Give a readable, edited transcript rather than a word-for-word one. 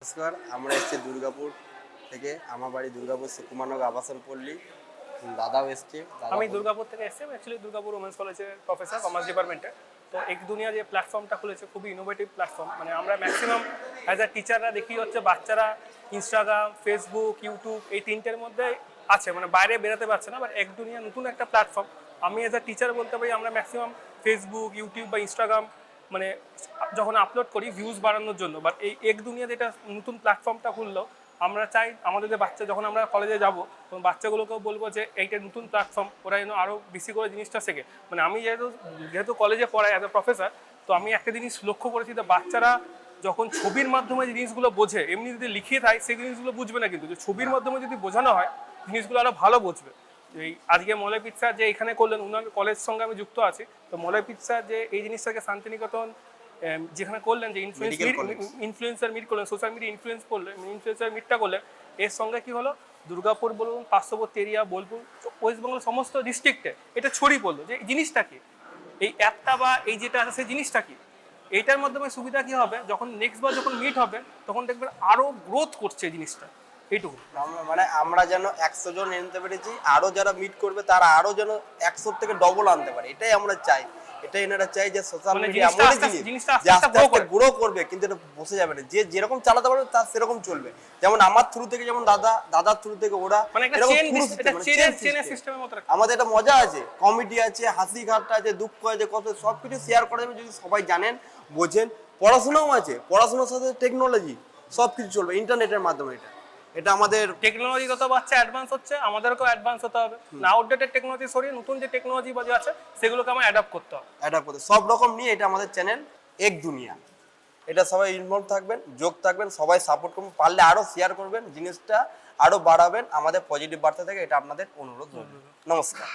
নমস্কার, আমরা এসেছি দুর্গাপুর থেকে। আমার বাড়ি দুর্গাপুর সুকুমারনগর আবাসন পল্লী। দাদাও এসছে। আমি দুর্গাপুর থেকে এসেছি। অ্যাকচুয়ালি দুর্গাপুর ওমেন্স কলেজের প্রফেসর কমার্স ডিপার্টমেন্টে। তো এক দুনিয়া যে প্ল্যাটফর্মটা খুলেছে খুবই ইনোভেটিভ প্ল্যাটফর্ম। মানে আমরা ম্যাক্সিমাম অ্যাজ আ টিচাররা দেখি হচ্ছে বাচ্চারা ইনস্টাগ্রাম, ফেসবুক, ইউটিউব এই তিনটের মধ্যে আছে, মানে বাইরে বেরোতে পারছে না। বাট এক দুনিয়া নতুন একটা প্ল্যাটফর্ম। আমি অ্যাজ আ টিচার বলতে পারি আমরা ম্যাক্সিমাম ফেসবুক, ইউটিউব বা ইনস্টাগ্রাম মানে যখন আপলোড করি ভিউজ বাড়ানোর জন্য। বাট এই এক দুনিয়া যেটা নতুন প্ল্যাটফর্মটা খুললো, আমরা চাই আমাদের যে বাচ্চা যখন আমরা কলেজে যাবো তখন বাচ্চাগুলোকেও বলবো যে এইটা নতুন প্ল্যাটফর্ম, ওরা যেন আরও বেশি করে জিনিসটা শেখে। মানে আমি যেহেতু কলেজে পড়াই অ্যাজ এ প্রফেসর, তো আমি একটা জিনিস লক্ষ্য করেছি যে বাচ্চারা যখন ছবির মাধ্যমে জিনিসগুলো বোঝে, এমনি যদি লিখিয়ে থাকে সেই জিনিসগুলো বুঝবে না, কিন্তু যে ছবির মাধ্যমে যদি বোঝানো হয় জিনিসগুলো আরও ভালো বুঝবে। এই আজকে মলয় পিৎজা যে এখানে করলেন, ওনার কলেজ সঙ্গে আমি যুক্ত আছি। তো মলয় পিৎজা যে এই জিনিসটাকে শান্তিনিকেতন যেখানে করলেন, যে ইনফ্লুয়েন্সার মিট করলেন, সোশ্যাল মিডিয়া ইনফ্লুয়েন্সার মিটটা করলেন, এর সঙ্গে কি হলো দুর্গাপুর বলুন, পার্শ্ববর্তী এরিয়া বোলপুর, ওয়েস্টবেঙ্গল সমস্ত ডিস্ট্রিক্টে এটা ছড়িয়ে পড়লো যে জিনিসটা কি, এই অ্যাপটা বা এই যেটা আছে সেই জিনিসটা কি। এইটার মাধ্যমে সুবিধা কি হবে, যখন নেক্সট বার যখন মিট হবে তখন দেখবেন আরও গ্রোথ করছে এই জিনিসটা। এইটুকু মানে আমরা যেন 100 জন এনতে পেরেছি, আরো যারা মিট করবে তারা আরো যেন 100 থেকে ডবল আনতে পারে, এটাই আমরা চাই। এটাই এনারা চাই যে সোশ্যাল মিডিয়া এমন জিনিস যে আস্তে আস্তে গ্রো করবে, কিন্তু এটা বসে যাবে না। যে যেরকম চালাতে পারবে তার সেরকম চলবে। যেমন আমার থ্রু থেকে, যেমন দাদার থ্রু থেকে ওরা, আমাদের একটা মজা আছে, কমেডি আছে, হাসি ঠাট্টা আছে, দুঃখ আছে, কত সবকিছু শেয়ার করা যাবে যদি সবাই জানেন, বোঝেন। পড়াশোনাও আছে, পড়াশোনার সাথে টেকনোলজি সবকিছু চলবে ইন্টারনেটের মাধ্যমে। এটা আমাদের টেকনোলজি যত বাচ্চা অ্যাডভান্স হচ্ছে, আমাদেরকেও অ্যাডভান্স হতে হবে। না আউটডেটেড টেকনোলজি সরিয়ে নতুন যে টেকনোলজি বাজে আছে সেগুলোকে আমরা অ্যাডাপ্ট করতে হবে। সব রকম নিয়ে এটা আমাদের চ্যানেল এক দুনিয়া। এটা সবাই ইনভলভ থাকবেন, যোগ থাকবেন, সবাই সাপোর্ট করবেন, পারলে আরো শেয়ার করবেন, জিনিসটা আরো বাড়াবেন, আমাদের পজিটিভ বার্তা থেকে এটা আপনাদের অনুরোধ। নমস্কার।